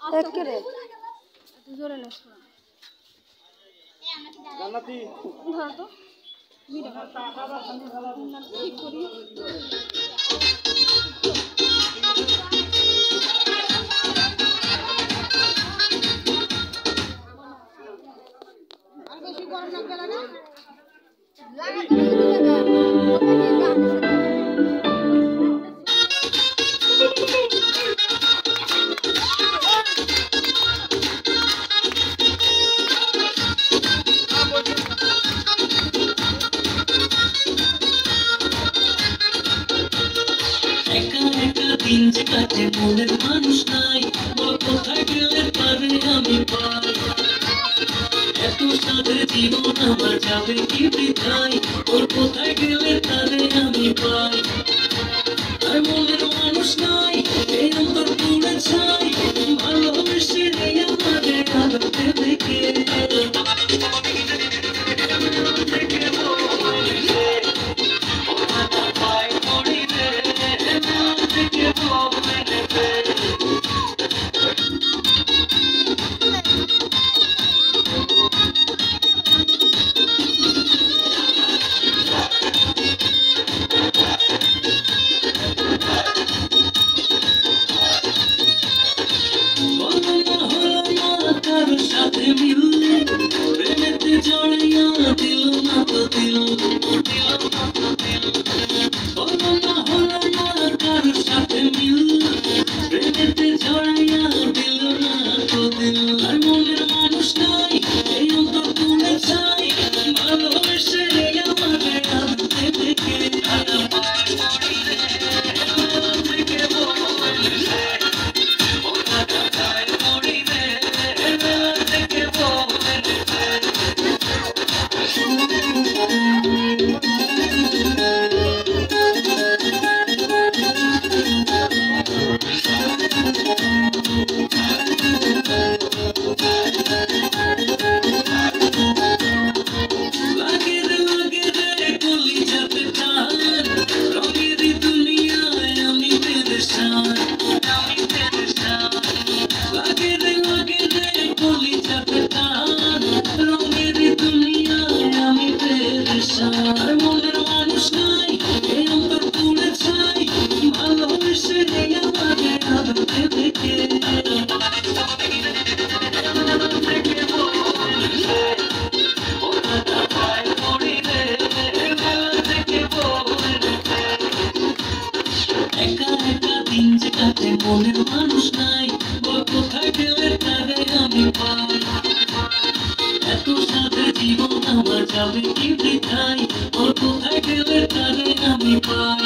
একেরে জোরে না শোনা জান্নাতি ধর তো ভিডিও ঠিক করি আর বেশি গরম লাগবে না লাগা দিন যে কাটে মনের মানুষ নাই বল কোথায় গেলে পারে আমি পাই এত সাদের জীবন আমার যাবে কি বৃথায় ওর কোথায় গেলে তারে আমি পাই আর মনের মানুষ নাই এই অন্তর পুড়ে ছাই ভালোবেসে আমাদের আলোতে দেখে সাথে মিললে প্রেমেতে জড়াইয়া দিল না তো দিল হলো না কারোর সাথে মিললে প্রেমেতে জড়াইয়া দিল না তো দিল আর মনের মানুষ নাই এই অন্তর তুলে চাই ভালোবেসে আমাদের আনতে দেখে আর মনের মানুষ নাই এই অন্তর পুড়ে ছাই ভালোবেসে আমাদের আদতে দেখে একা একা দিন যে কাটে মনের মানুষ নাই বল কোথায় গেলে তারে আমি পাই এত সাদের জীবন আমার যাবে কি বৃথায় ওর কোথায় গেলে তারে আমি পাই